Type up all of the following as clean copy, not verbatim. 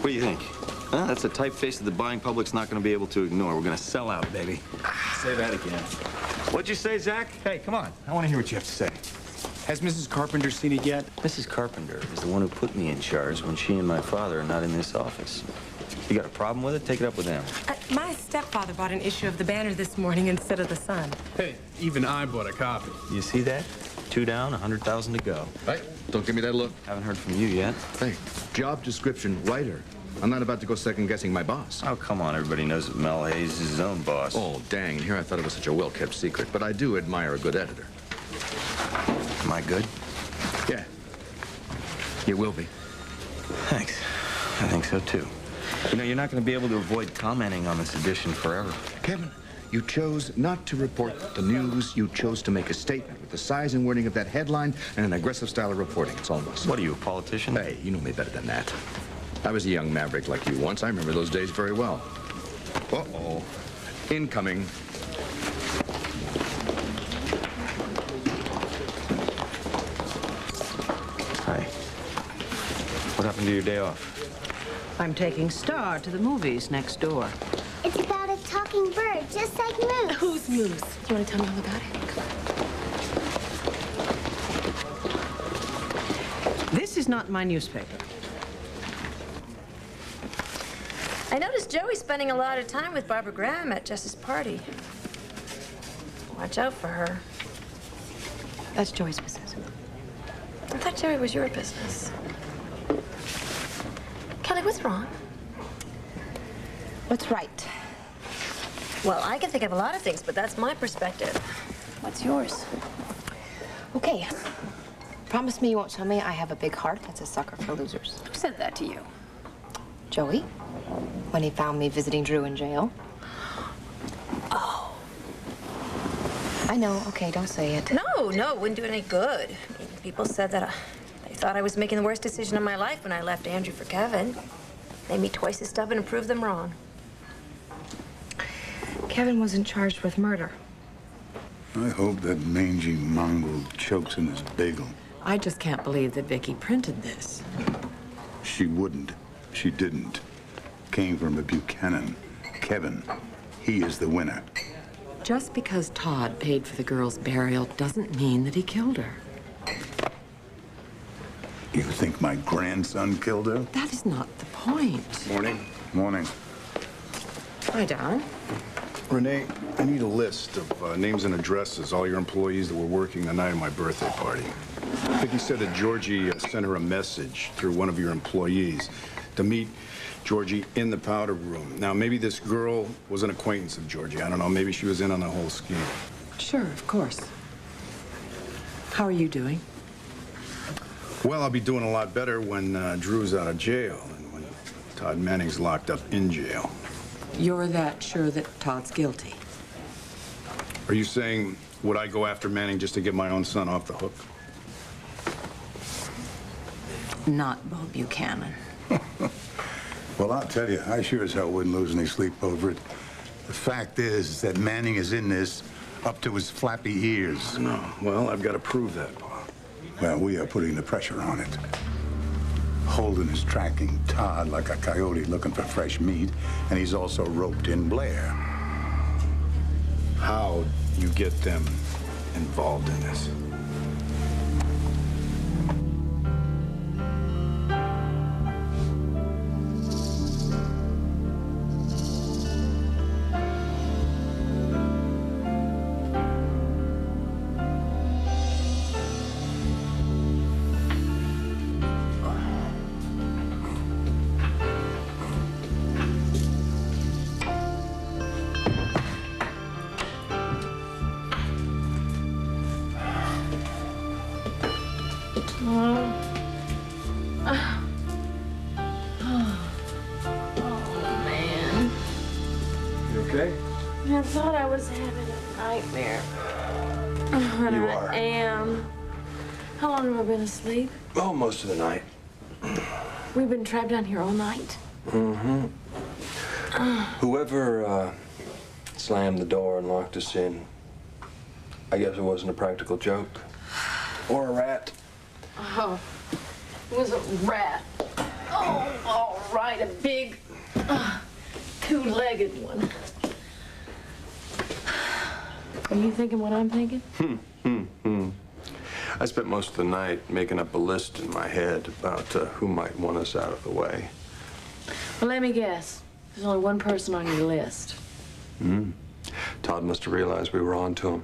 What do you think? Huh? That's a typeface that the buying public's not going to be able to ignore. We're going to sell out, baby. Say that again. What'd you say, Zach? Hey, come on. I want to hear what you have to say. Has Mrs. Carpenter seen it yet? Mrs. Carpenter is the one who put me in charge when she and my father are not in this office. You got a problem with it? Take it up with them. My stepfather bought an issue of the Banner this morning instead of the Sun. Hey, even I bought a copy. You see that? 2 down, 100,000 to go. Hey, don't give me that look. Haven't heard from you yet. Hey, job description, writer. I'm not about to go second-guessing my boss. Oh, come on. Everybody knows that Mel Hayes is his own boss. Oh, dang. Here I thought it was such a well-kept secret, but I do admire a good editor. Am I good? Yeah. You will be. Thanks. I think so, too. You know, you're not going to be able to avoid commenting on this edition forever. Kevin, you chose not to report the news. You chose to make a statement with the size and wording of that headline and an aggressive style of reporting. It's all of us. What are you, a politician? Hey, you know me better than that. I was a young maverick like you once. I remember those days very well. Uh-oh. Incoming. Hi. What happened to your day off? I'm taking Star to the movies next door. It's about a talking bird, just like Moose. Who's Moose? You want to tell me all about it? This is not my newspaper. I noticed Joey's spending a lot of time with Barbara Graham at Jess's party. Watch out for her. That's Joey's business. I thought Joey was your business. Kelly, what's wrong? What's right? Well, I can think of a lot of things, but that's my perspective. What's yours? Okay. Promise me you won't tell me I have a big heart that's a sucker for losers. Who said that to you? Joey, when he found me visiting Drew in jail. Oh. I know. Okay, don't say it. No, it wouldn't do any good. I mean, people said that they thought I was making the worst decision of my life when I left Andrew for Kevin. Made me twice as stubborn and proved them wrong. Kevin wasn't charged with murder. I hope that mangy mongrel chokes in his bagel. I just can't believe that Vicky printed this. She wouldn't. She didn't. Came from a Buchanan. Kevin, he is the winner. Just because Todd paid for the girl's burial doesn't mean that he killed her. You think my grandson killed her? That is not the point. Morning. Morning. Hi, Don. Renee, I need a list of names and addresses, all your employees that were working the night of my birthday party. Vicky said that Georgie sent her a message through one of your employees to meet Georgie in the powder room. Now, maybe this girl was an acquaintance of Georgie. I don't know. Maybe she was in on the whole scheme. Sure, of course. How are you doing? Well, I'll be doing a lot better when Drew's out of jail and when Todd Manning's locked up in jail. You're that sure that Todd's guilty? Are you saying, would I go after Manning just to get my own son off the hook? Not Bo Buchanan. Well, I'll tell you, I sure as hell wouldn't lose any sleep over it. The fact is that Manning is in this up to his flappy ears. No. Well, I've got to prove that, Pa. Well, we are putting the pressure on it. Holden is tracking Todd like a coyote looking for fresh meat, and he's also roped in Blair. How you get them involved in this? I thought I was having a nightmare. And You I are. am. How long have I been asleep? Oh, most of the night. We've been trapped down here all night. Mm-hmm. Whoever slammed the door and locked us in, I guess it wasn't a practical joke. Or a rat. Oh, it was a rat. Oh, right, a big, two-legged one. Are you thinking what I'm thinking? I spent most of the night making up a list in my head about who might want us out of the way. Well, let me guess. There's only one person on your list. Todd must have realized we were on to him.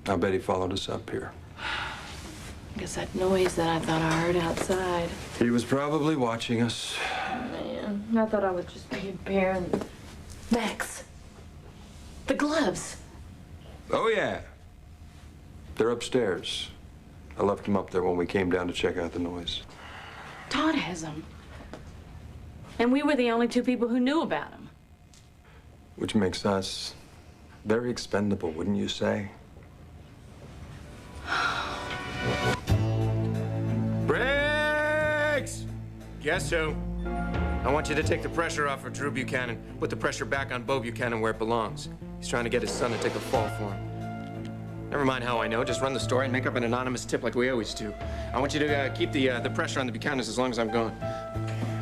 I bet he followed us up here. I guess that noise that I thought I heard outside. He was probably watching us. Man, I thought I was just repairing Max. The gloves. Oh, yeah. They're upstairs. I left them up there when we came down to check out the noise. Todd has them. And we were the only two people who knew about them. Which makes us very expendable, wouldn't you say? Briggs! Guess who? I want you to take the pressure off of Drew Buchanan, put the pressure back on Bo Buchanan where it belongs. He's trying to get his son to take a fall for him. Never mind how I know, just run the story and make up an anonymous tip like we always do. I want you to keep the pressure on the Buchanans as long as I'm gone.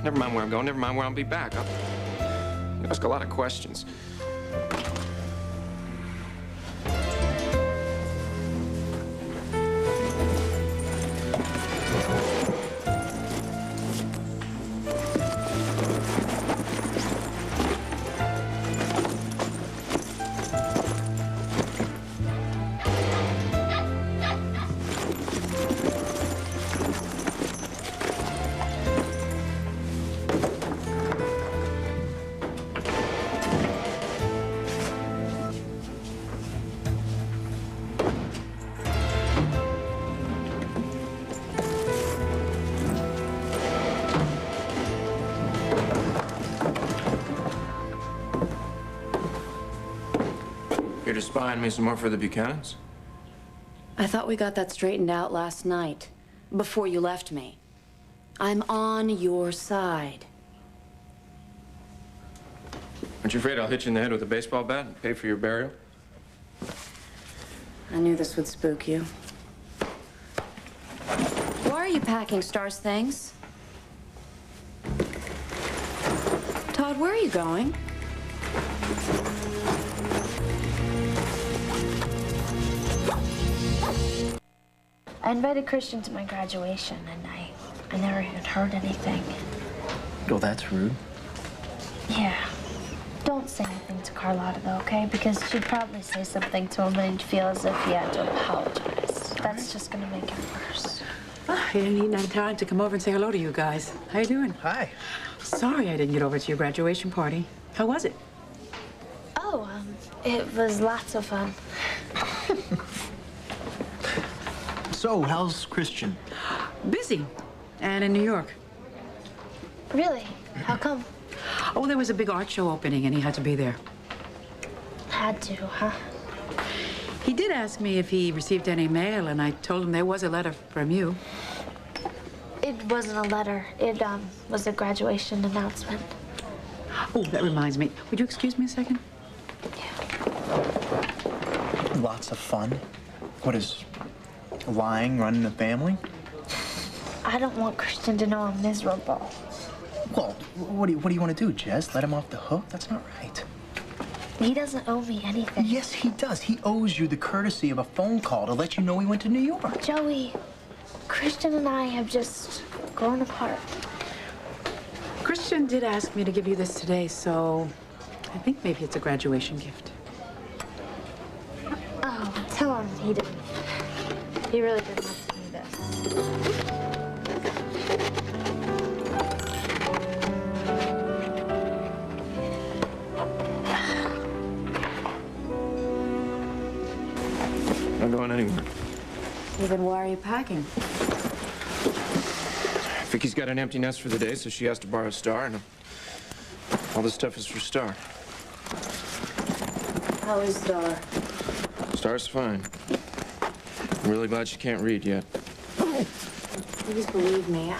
Never mind where I'm going, never mind where I'll be back. You ask a lot of questions. Here to spy on me some more for the Buchanans? I thought we got that straightened out last night, before you left me. I'm on your side. Aren't you afraid I'll hit you in the head with a baseball bat and pay for your burial? I knew this would spook you. Why are you packing Star's things? Todd, where are you going? I invited Christian to my graduation, and I never even heard anything. Oh, that's rude. Yeah. Don't say anything to Carlotta, though, okay? Because she'd probably say something to him, and he'd feel as if he had to apologize. That's just gonna make it worse. I didn't need enough time to come over and say hello to you guys. How you doing? Hi. Sorry I didn't get over to your graduation party. How was it? Oh, it was lots of fun. So, how's Christian? Busy. And in New York. Really? How come? Oh, there was a big art show opening and he had to be there. Had to, huh? He did ask me if he received any mail, and I told him there was a letter from you. It wasn't a letter. It, was a graduation announcement. Oh, that reminds me. Would you excuse me a second? Lots of fun. What is lying running the family? I don't want Christian to know I'm miserable. Well, what do you want to do, Jess? Let him off the hook? That's not right. He doesn't owe me anything. Yes, he does. He owes you the courtesy of a phone call to let you know he went to New York. Joey, Christian and I have just grown apart. Christian did ask me to give you this today, so I think maybe it's a graduation gift. Oh, tell him he didn't. He really didn't have to do this. Not going anywhere. Well, then why are you packing? Vicky's got an empty nest for the day, so she has to borrow Star, and all this stuff is for Star. How is Star? Star's fine. I'm really glad she can't read yet. Please believe me.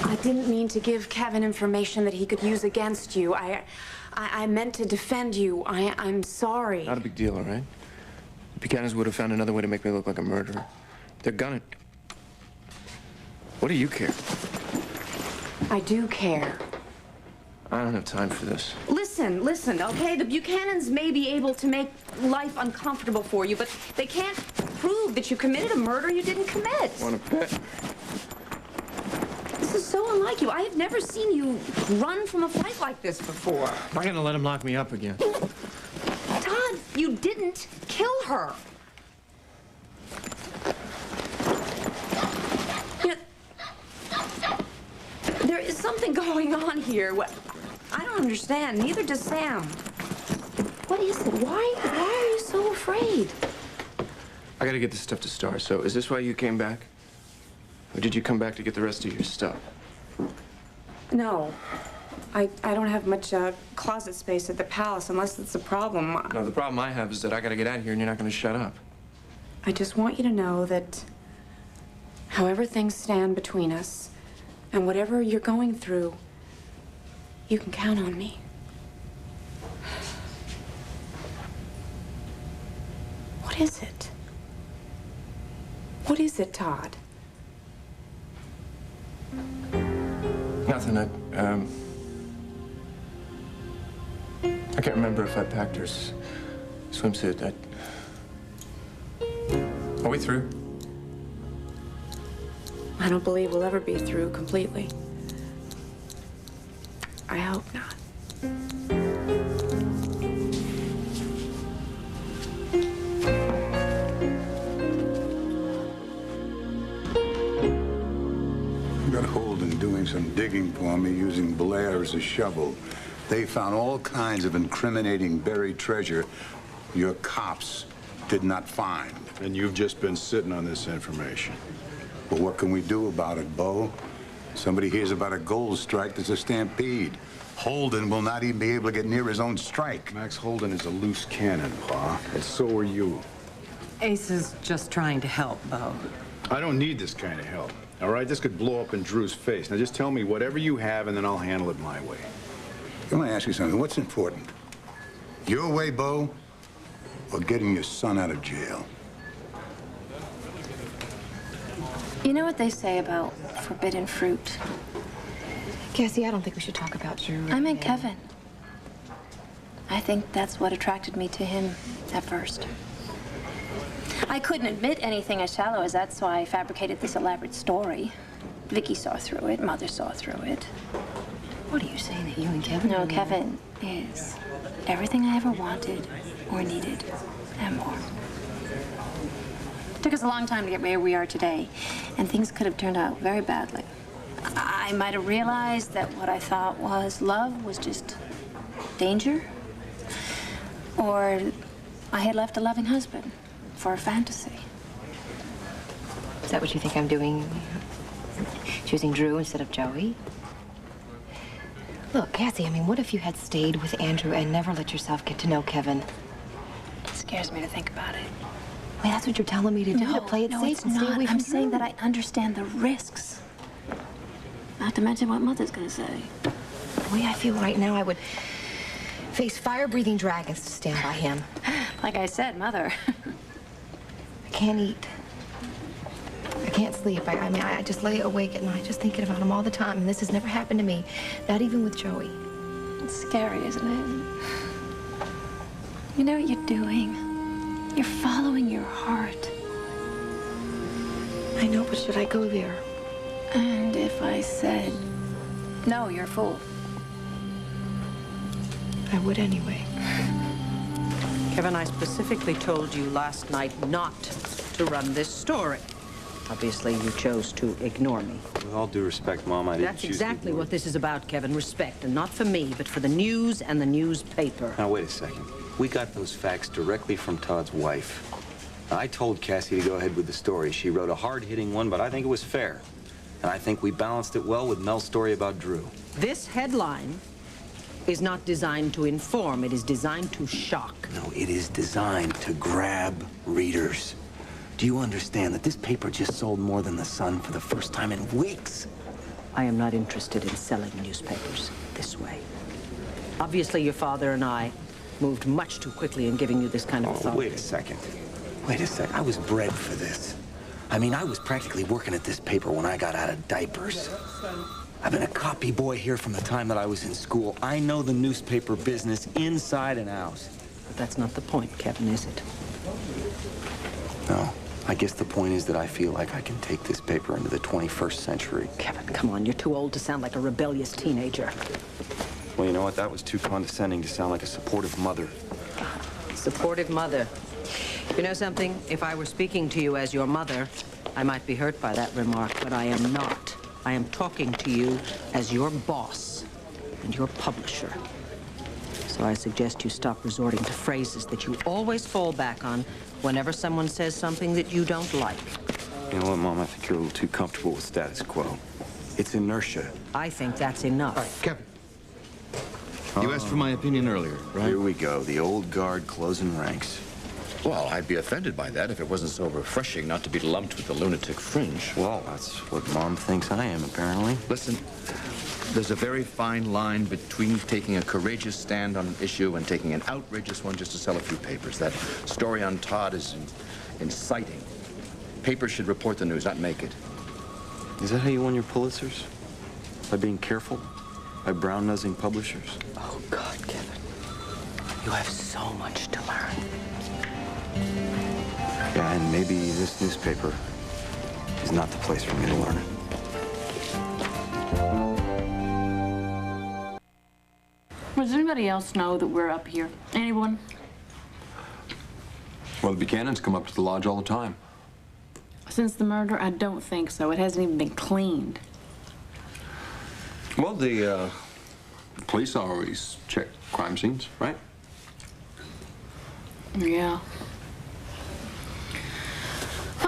I didn't mean to give Kevin information that he could use against you. I meant to defend you. I'm sorry. Not a big deal, all right? The Buchanans would have found another way to make me look like a murderer. They're gonna. What do you care? I do care. I don't have time for this. Listen, okay? The Buchanans may be able to make life uncomfortable for you, but they can't prove that you committed a murder you didn't commit. Want to bet? This is so unlike you. I have never seen you run from a fight like this before. I'm not gonna let him lock me up again. Todd, you didn't kill her. You know, there is something going on here. I don't understand. Neither does Sam. What is it? Why are you so afraid? I gotta get this stuff to Star. So is this why you came back? Or did you come back to get the rest of your stuff? No. I don't have much closet space at the palace unless that's a problem. No, the problem I have is that I gotta get out of here and you're not gonna shut up. I just want you to know that however things stand between us and whatever you're going through, you can count on me. What is it? What is it, Todd? Nothing. I can't remember if I packed her swimsuit. Are we through? I don't believe we'll ever be through completely. I hope not. I got Holden doing some digging for me using Blair as a shovel. They found all kinds of incriminating buried treasure your cops did not find. And you've just been sitting on this information. Well, what can we do about it, Bo? Somebody hears about a gold strike, there's a stampede. Holden will not even be able to get near his own strike. Max Holden is a loose cannon, Pa, and so are you. Ace is just trying to help, Bo. I don't need this kind of help, all right? This could blow up in Drew's face. Now just tell me whatever you have, and then I'll handle it my way. I want to ask you something. What's important? Your way, Bo, or getting your son out of jail? You know what they say about forbidden fruit? Cassie, I don't think we should talk about Drew. I meant Kevin. I think that's what attracted me to him at first. I couldn't admit anything as shallow as that, so I fabricated this elaborate story. Vicky saw through it, Mother saw through it. What are you saying, that you and Kevin? No, Kevin is everything I ever wanted or needed and more. It took us a long time to get where we are today, and things could have turned out very badly. I might have realized that what I thought was love was just danger, or I had left a loving husband for a fantasy. Is that what you think I'm doing? Choosing Drew instead of Joey? Look, Cassie, I mean, what if you had stayed with Andrew and never let yourself get to know Kevin? It scares me to think about it. I mean, that's what you're telling me to do, to play it safe and stay away from I'm saying Drew. that I understand the risks. Not to mention what Mother's gonna say. The way I feel right now, I would face fire-breathing dragons to stand by him. Like I said, Mother. I can't eat. I can't sleep. I mean, I just lay awake at night just thinking about him all the time, and this has never happened to me, not even with Joey. It's scary, isn't it? You know what you're doing? You're following your heart. I know, but should I go there? And if I said, no, you're a fool. I would anyway. Kevin, I specifically told you last night not to run this story. Obviously, you chose to ignore me. With all due respect, Mom, I didn't That's choose exactly to what this is about, Kevin. Respect, and not for me, but for the news and the newspaper. Now, wait a second. We got those facts directly from Todd's wife. I told Cassie to go ahead with the story. She wrote a hard-hitting one, but I think it was fair. And I think we balanced it well with Mel's story about Drew. This headline is not designed to inform. It is designed to shock. No, it is designed to grab readers. Do you understand that this paper just sold more than the Sun for the first time in weeks? I am not interested in selling newspapers this way. Obviously, your father and I moved much too quickly in giving you this kind of authority. Wait a second. Wait a sec. I was bred for this. I mean, I was practically working at this paper when I got out of diapers. I've been a copy boy here from the time that I was in school. I know the newspaper business inside and out. But that's not the point, Kevin, is it? No. I guess the point is that I feel like I can take this paper into the 21st century. Kevin, come on, you're too old to sound like a rebellious teenager. Well, you know what? That was too condescending to sound like a supportive mother. Supportive mother. You know something? If I were speaking to you as your mother, I might be hurt by that remark, but I am not. I am talking to you as your boss and your publisher. So I suggest you stop resorting to phrases that you always fall back on whenever someone says something that you don't like. You know what, Mom? I think you're a little too comfortable with status quo. It's inertia. I think that's enough. All right, Kevin. You asked for my opinion earlier, right? Here we go. The old guard closing ranks. Well, I'd be offended by that if it wasn't so refreshing not to be lumped with the lunatic fringe. Well, that's what Mom thinks I am, apparently. Listen, there's a very fine line between taking a courageous stand on an issue and taking an outrageous one just to sell a few papers. That story on Todd is inciting. Papers should report the news, not make it. Is that how you won your Pulitzers? By being careful? By brown-nosing publishers? Oh, God, Kevin. You have so much to learn. Yeah, and maybe this newspaper is not the place for me to learn it. Does anybody else know that we're up here? Anyone? Well, the Buchanans come up to the lodge all the time. Since the murder? I don't think so. It hasn't even been cleaned. Well, the police always check crime scenes, right? Yeah. Oh,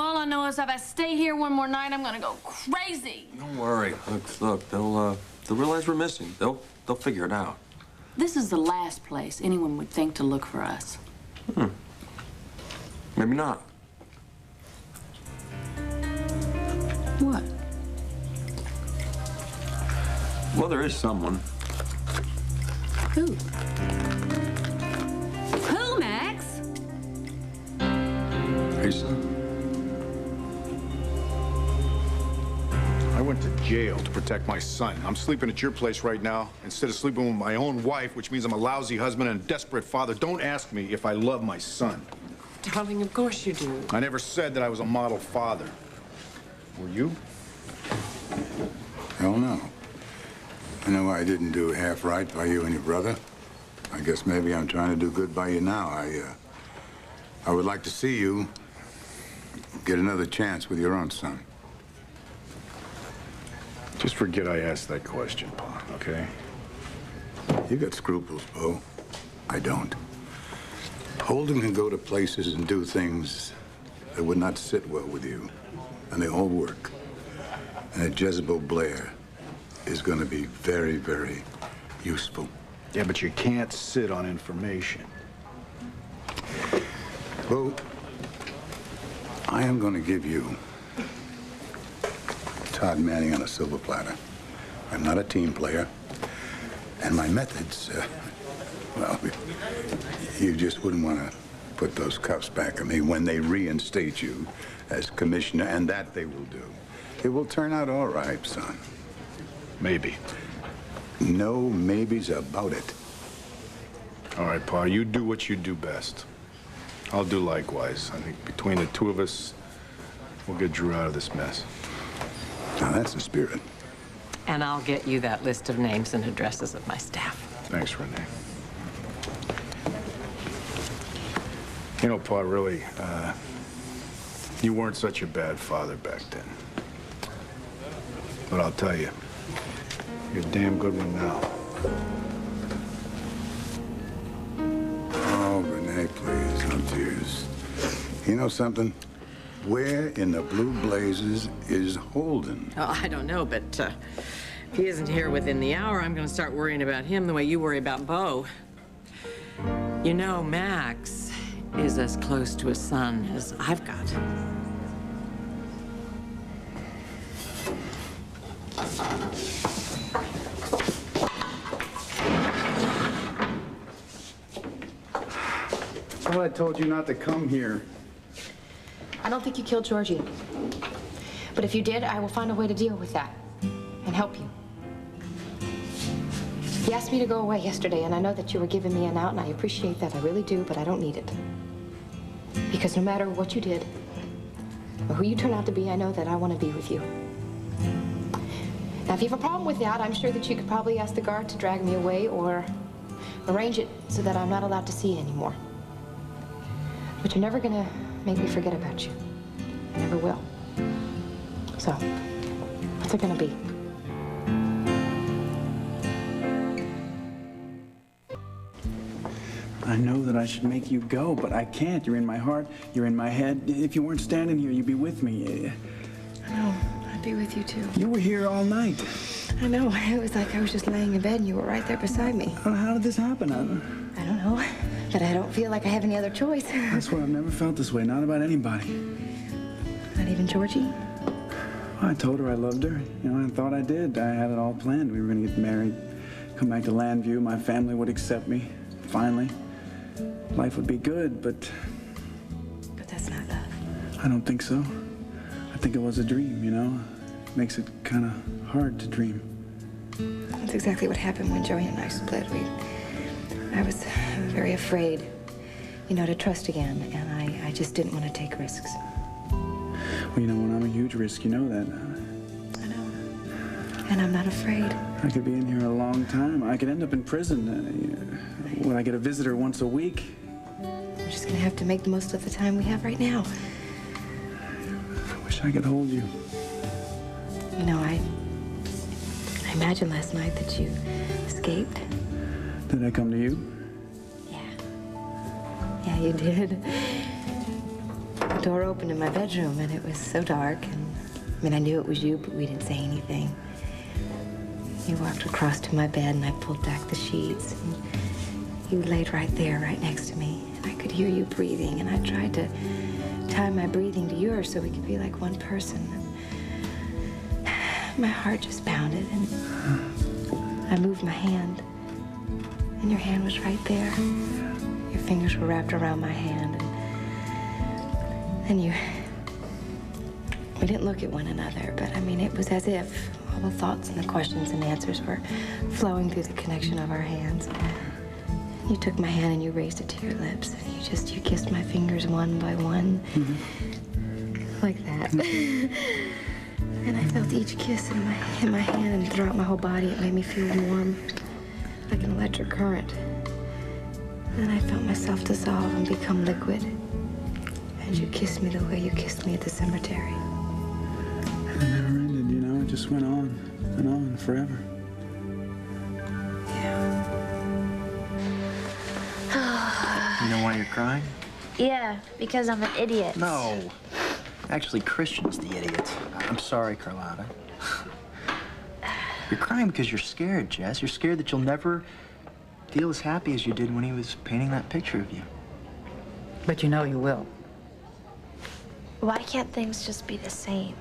all I know is if I stay here one more night, I'm gonna go crazy. Don't worry. Look, they'll realize we're missing. They'll figure it out. This is the last place anyone would think to look for us. Maybe not. What? Well, there is someone. Who? Who, Max? Lisa. I went to jail to protect my son. I'm sleeping at your place right now instead of sleeping with my own wife, which means I'm a lousy husband and a desperate father. Don't ask me if I love my son. Darling, of course you do. I never said that I was a model father. Were you? Hell no. I know I didn't do half right by you and your brother. I guess maybe I'm trying to do good by you now. I would like to see you get another chance with your own son. Just forget I asked that question, Pa, okay? You got scruples, Bo. I don't. Holden can go to places and do things that would not sit well with you. And they all work. And Jezebel Blair is going to be very, very useful. Yeah, but you can't sit on information. Bo, I am going to give you Todd Manning on a silver platter. I'm not a team player. And my methods, well, you just wouldn't want to put those cuffs back on me when they reinstate you as commissioner, and that they will do. It will turn out all right, son. Maybe. No maybes about it. All right, Pa, you do what you do best. I'll do likewise. I think between the two of us, we'll get Drew out of this mess. Now, that's the spirit. And I'll get you that list of names and addresses of my staff. Thanks, Renee. You know, Pa, really, you weren't such a bad father back then. But I'll tell you, you're a damn good one now. Oh, Renee, please, no tears. You know something? Where in the blue blazes is Holden? Oh, I don't know, but if he isn't here within the hour, I'm going to start worrying about him the way you worry about Bo. You know, Max is as close to a son as I've got. Well, I told you not to come here. I don't think you killed Georgie. But if you did, I will find a way to deal with that and help you. You asked me to go away yesterday, and I know that you were giving me an out, and I appreciate that. I really do, but I don't need it. Because no matter what you did, or who you turn out to be, I know that I want to be with you. Now, if you have a problem with that, I'm sure that you could probably ask the guard to drag me away or arrange it so that I'm not allowed to see you anymore. But you're never gonna make me forget about you. I never will. So, what's it gonna be? I know that I should make you go, but I can't. You're in my heart. You're in my head. If you weren't standing here, you'd be with me. I know. I'd be with you, too. You were here all night. I know. It was like I was just laying in bed and you were right there beside me. How did this happen? I don't know. But I don't feel like I have any other choice. I swear I've never felt this way. Not about anybody. Not even Georgie? Well, I told her I loved her. You know, I thought I did. I had it all planned. We were going to get married, come back to Landview. My family would accept me. Finally. Life would be good, but... But that's not love. I don't think so. I think it was a dream, you know? Makes it kind of hard to dream. That's exactly what happened when Joey and I split. I was very afraid, you know, to trust again, and I just didn't want to take risks. Well, you know, when I'm a huge risk, you know that. I know. And I'm not afraid. I could be in here a long time. I could end up in prison when I get a visitor once a week. We're just gonna have to make the most of the time we have right now. I wish I could hold you. You know, I imagined last night that you escaped. Did I come to you? Yeah, you did. The door opened in my bedroom, and it was so dark. And I mean, I knew it was you, but we didn't say anything. You walked across to my bed, and I pulled back the sheets. And you laid right there, right next to me. And I could hear you breathing, and I tried to tie my breathing to yours so we could be like one person. And my heart just pounded, and I moved my hand, and your hand was right there. Your fingers were wrapped around my hand, and we didn't look at one another, but I mean, it was as if all the thoughts and the questions and answers were flowing through the connection of our hands. You took my hand and you raised it to your lips, and you kissed my fingers one by one, like that. And I felt each kiss in my hand and throughout my whole body. It made me feel warm, like an electric current. Then I felt myself dissolve and become liquid. And you kissed me the way you kissed me at the cemetery. It never ended, you know? It just went on and on forever. You know why you're crying? Yeah, because I'm an idiot. No. Actually, Christian's the idiot. I'm sorry, Carlotta. You're crying because you're scared, Jess. You're scared that you'll never feel as happy as you did when he was painting that picture of you. But you know you will. Why can't things just be the same?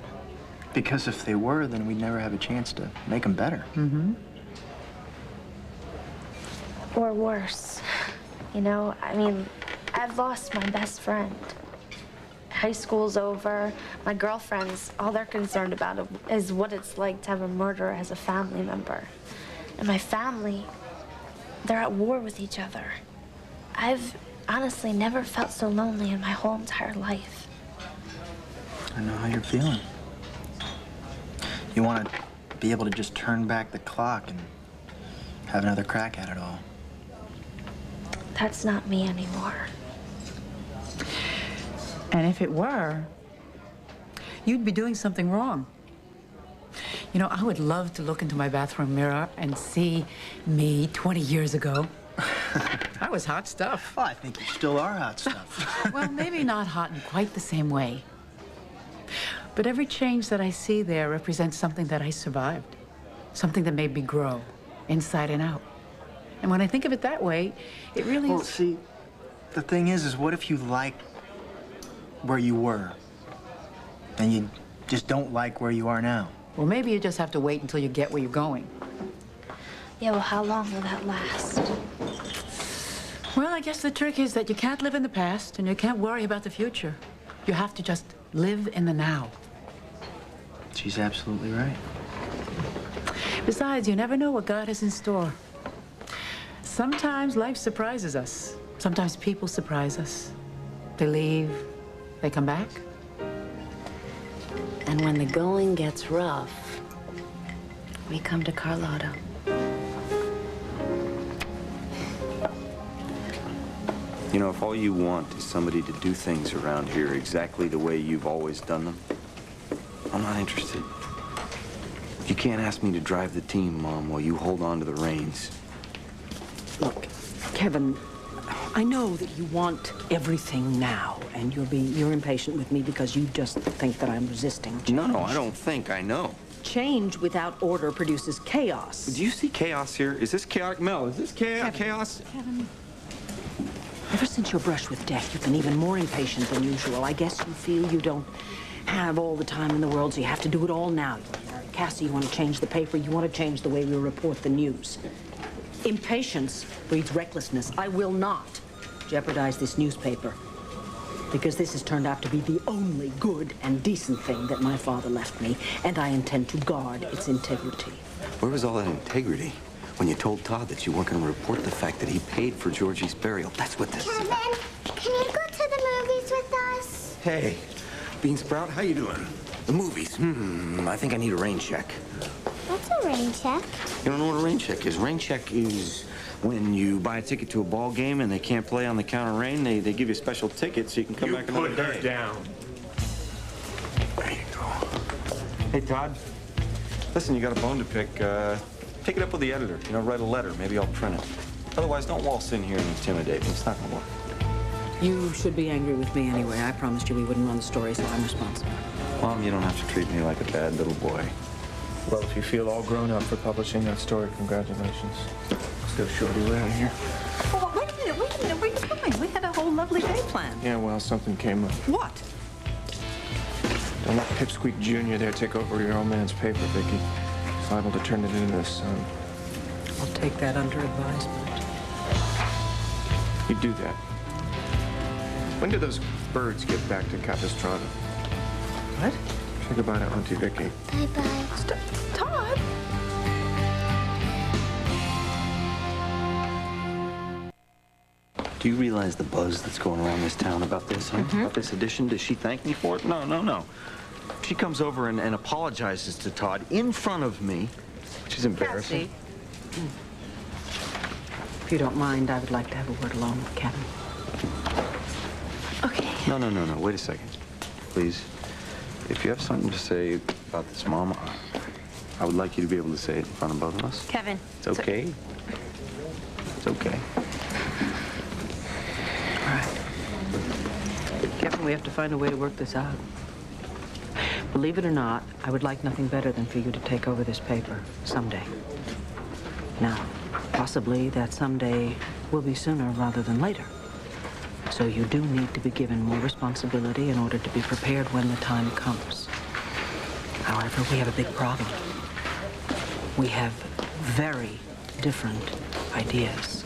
Because if they were, then we'd never have a chance to make them better. Mm-hmm. Or worse. You know, I mean, I've lost my best friend. High school's over. My girlfriends, all they're concerned about is what it's like to have a murderer as a family member. And my family, they're at war with each other. I've honestly never felt so lonely in my whole entire life. I know how you're feeling. You want to be able to just turn back the clock and have another crack at it all. That's not me anymore. And if it were, you'd be doing something wrong. You know, I would love to look into my bathroom mirror and see me 20 years ago. I was hot stuff. Well, I think you still are hot stuff. Well, maybe not hot in quite the same way. But every change that I see there represents something that I survived. Something that made me grow, inside and out. And when I think of it that way, it really Well, is... see, the thing is what if you like where you were, and you just don't like where you are now? Well, maybe you just have to wait until you get where you're going. Yeah, well, how long will that last? Well, I guess the trick is that you can't live in the past and you can't worry about the future. You have to just live in the now. She's absolutely right. Besides, you never know what God has in store. Sometimes life surprises us. Sometimes people surprise us. They leave, they come back. And when the going gets rough, we come to Carlotta. You know, if all you want is somebody to do things around here exactly the way you've always done them, I'm not interested. You can't ask me to drive the team, Mom, while you hold on to the reins. Look, Kevin, I know that you want everything now, and you're impatient with me because you just think that I'm resisting change. No, I don't think. I know. Change without order produces chaos. Do you see chaos here? Is this chaotic? Mel, is this chaos? Kevin, ever since your brush with death, you've been even more impatient than usual. I guess you feel you don't have all the time in the world, so you have to do it all now. Cassie, you want to change the paper. You want to change the way we report the news. Impatience breeds recklessness. I will not jeopardize this newspaper because this has turned out to be the only good and decent thing that my father left me, and I intend to guard its integrity. Where was all that integrity when you told Todd that you weren't going to report the fact that he paid for Georgie's burial? That's what this is about. Kevin, can you go to the movies with us? Hey, Bean Sprout, how you doing? The movies. I think I need a rain check. What's a rain check? You don't know what a rain check is? Rain check is when you buy a ticket to a ball game and they can't play on the count of rain. They give you a special ticket so you can come back another day. Put her down. There you go. Hey, Todd. Listen, you got a bone to pick. Take it up with the editor. You know, write a letter. Maybe I'll print it. Otherwise, don't waltz in here and intimidate me. It's not gonna work. You should be angry with me anyway. I promised you we wouldn't run the story, so I'm responsible. Mom, you don't have to treat me like a bad little boy. Well, if you feel all grown up for publishing that story, congratulations. Still shorty around here. Oh, wait a minute, where are you going? We had a whole lovely day planned. Yeah, well, something came up. What? Don't let Pipsqueak Jr. there take over your old man's paper, Vicky. He's liable to turn it into the sun. I'll take that under advisement. You do that. When do those birds get back to Capistrano? What? Say goodbye to Auntie Vicky. Bye-bye. Todd! Do you realize the buzz that's going around this town about this, huh? About this edition? Does she thank me for it? No. She comes over and apologizes to Todd in front of me, which is embarrassing. Cassie. If you don't mind, I would like to have a word alone with Kevin. Okay. No. Wait a second. Please. If you have something to say about this, Mom, I would like you to be able to say it in front of both of us. Kevin. It's okay. It's okay. All right. Kevin, we have to find a way to work this out. Believe it or not, I would like nothing better than for you to take over this paper someday. Now, possibly that someday will be sooner rather than later. So you do need to be given more responsibility in order to be prepared when the time comes. However, we have a big problem. We have very different ideas.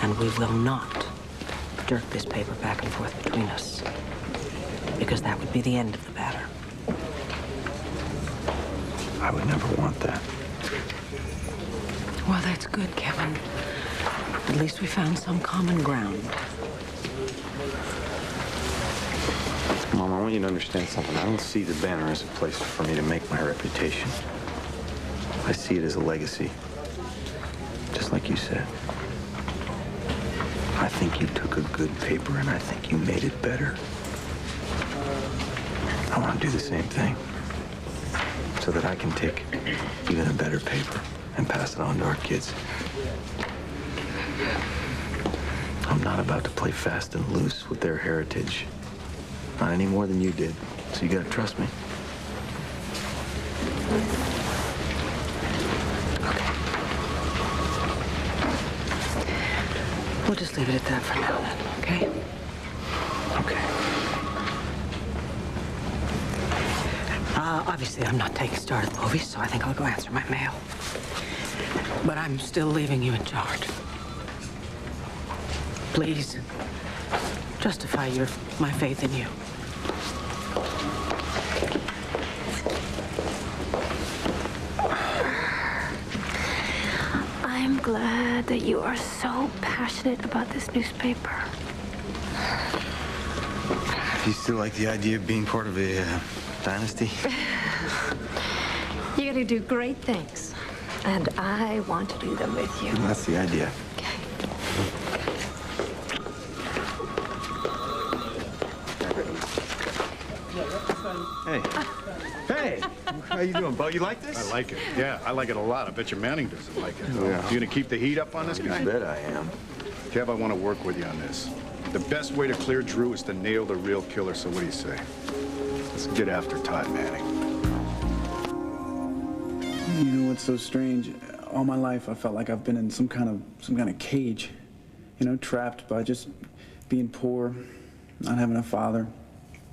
And we will not jerk this paper back and forth between us, because that would be the end of the matter. I would never want that. Well, that's good, Kevin. At least we found some common ground. Mom, I want you to understand something. I don't see the banner as a place for me to make my reputation. I see it as a legacy. Just like you said. I think you took a good paper and I think you made it better. I want to do the same thing so that I can take even a better paper and pass it on to our kids. I'm not about to play fast and loose with their heritage. Not any more than you did. So you gotta trust me. Okay. We'll just leave it at that for now then, okay? Okay. Obviously, I'm not taking Star to the movies, so I think I'll go answer my mail. But I'm still leaving you in charge. Please, justify my faith in you. I'm glad that you are so passionate about this newspaper. Do you still like the idea of being part of a dynasty? You're gonna do great things, and I want to do them with you. That's the idea. Hey. Hey! How you doing, Bo? You like this? I like it. Yeah, I like it a lot. I bet you Manning doesn't like it. Oh, yeah. You gonna keep the heat up on this guy? You bet I am. Kev, I want to work with you on this. The best way to clear Drew is to nail the real killer, so what do you say? Let's get after Todd Manning. You know what's so strange? All my life, I felt like I've been in some kind of cage. You know, trapped by just being poor, not having a father,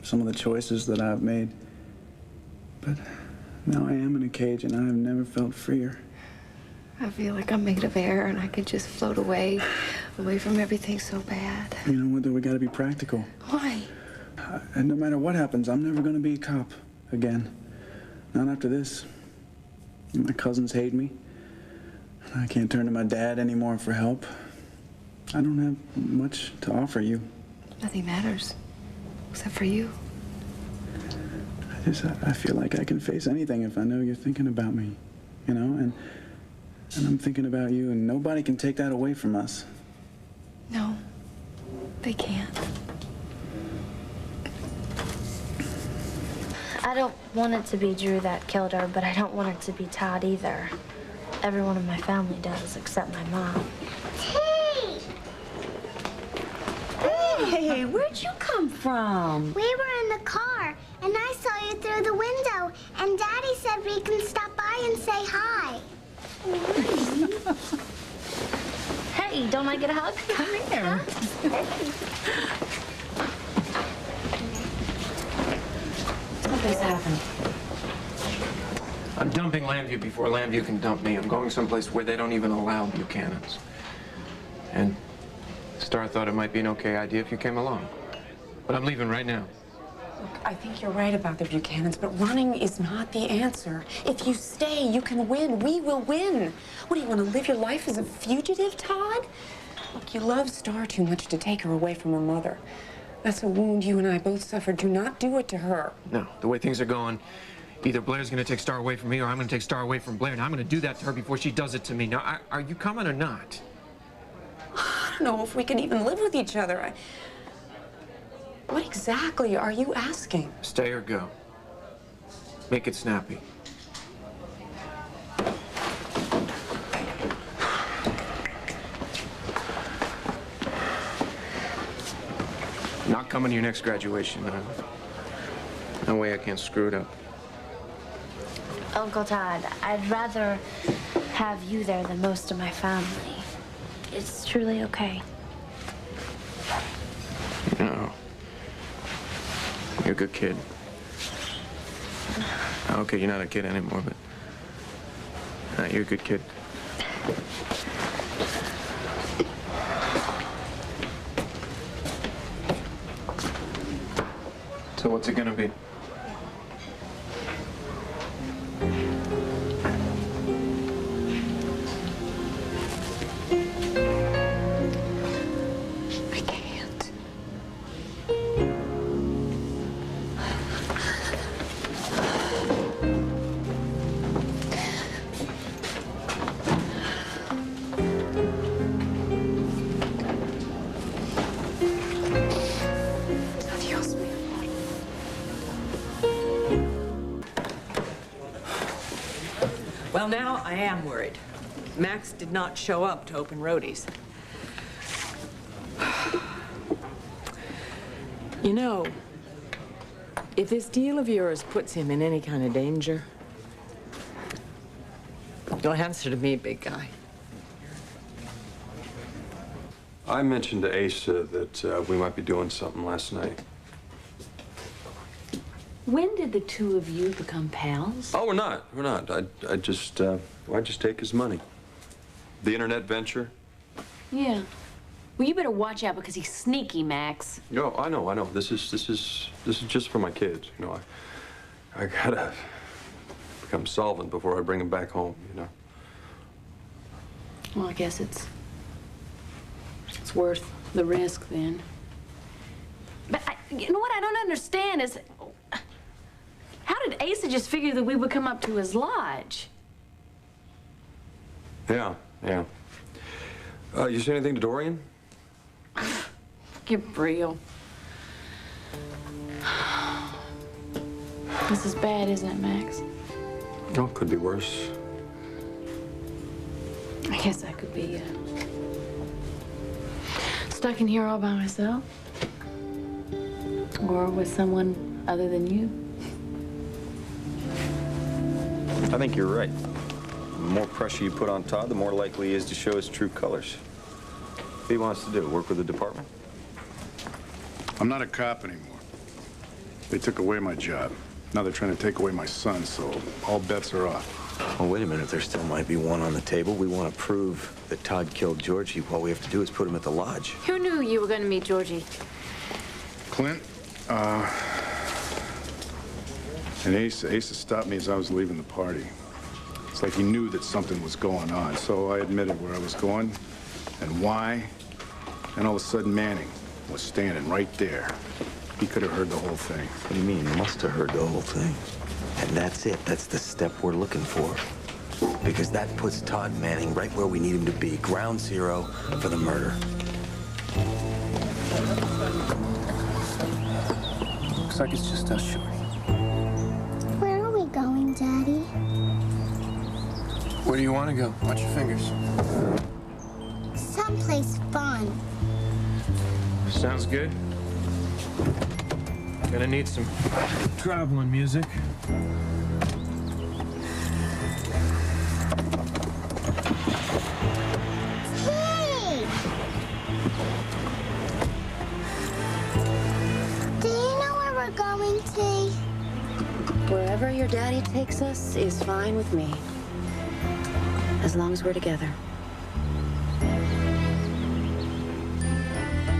some of the choices that I've made. But now I am in a cage, and I have never felt freer. I feel like I'm made of air and I could just float away from everything so bad. You know what, though? We gotta be practical. Why? And no matter what happens, I'm never gonna be a cop again. Not after this. My cousins hate me. I can't turn to my dad anymore for help. I don't have much to offer you. Nothing matters, except for you. I feel like I can face anything if I know you're thinking about me, you know, and I'm thinking about you, and nobody can take that away from us. No, they can't. I don't want it to be Drew that killed her, but I don't want it to be Todd either. Everyone in my family does, except my mom. Hey, where'd you come from? We were in the car, and I saw you through the window, and Daddy said we can stop by and say hi. Hey, don't I get a hug? Come here. Something's happened. I'm dumping Lambview before Lambview can dump me. I'm going someplace where they don't even allow Buchanans. And Star thought it might be an okay idea if you came along. But I'm leaving right now. Look, I think you're right about the Buchanans, but running is not the answer. If you stay, you can win. We will win. What, do you want to live your life as a fugitive, Todd? Look, you love Star too much to take her away from her mother. That's a wound you and I both suffered. Do not do it to her. No, the way things are going, either Blair's going to take Star away from me or I'm going to take Star away from Blair, and I'm going to do that to her before she does it to me. Now, are you coming or not? I don't know if we can even live with each other. What exactly are you asking? Stay or go. Make it snappy. Not coming to your next graduation. No way I can't screw it up. Uncle Todd, I'd rather have you there than most of my family. It's truly okay. No. You're a good kid. Okay, you're not a kid anymore, but you're a good kid. So what's it gonna be? I can't. Adios, mi amor. Well, now I am worried. Max did not show up to open roadies. You know, if this deal of yours puts him in any kind of danger, you'll answer to me, big guy. I mentioned to Asa that we might be doing something last night. When did the two of you become pals? Oh, we're not. We're not. I just take his money. The internet venture. Yeah. Well, you better watch out because he's sneaky, Max. No, I know. This is just for my kids, you know. I gotta become solvent before I bring them back home, you know. Well, I guess it's worth the risk then. But you know what I don't understand is, how did Asa just figure that we would come up to his lodge? Yeah. You say anything to Dorian? Get real. This is bad, isn't it, Max? No, it could be worse. I guess I could be stuck in here all by myself. Or with someone other than you. I think you're right. The more pressure you put on Todd, the more likely he is to show his true colors. What he wants to do, work with the department? I'm not a cop anymore. They took away my job. Now they're trying to take away my son, so all bets are off. Well, wait a minute. There still might be one on the table. We want to prove that Todd killed Georgie. All we have to do is put him at the lodge. Who knew you were going to meet Georgie? Clint, and Asa stopped me as I was leaving the party. It's like he knew that something was going on, so I admitted where I was going and why, and all of a sudden Manning was standing right there. He could have heard the whole thing. What do you mean? Must have heard the whole thing. And that's it. That's the step we're looking for. Because that puts Todd Manning right where we need him to be. Ground zero for the murder. Looks like it's just us, Shorty. Where are we going, Daddy? Where do you want to go? Watch your fingers. Someplace fun. Sounds good. Gonna need some traveling music. Hey! Do you know where we're going, T? Wherever your daddy takes us is fine with me. As long as we're together.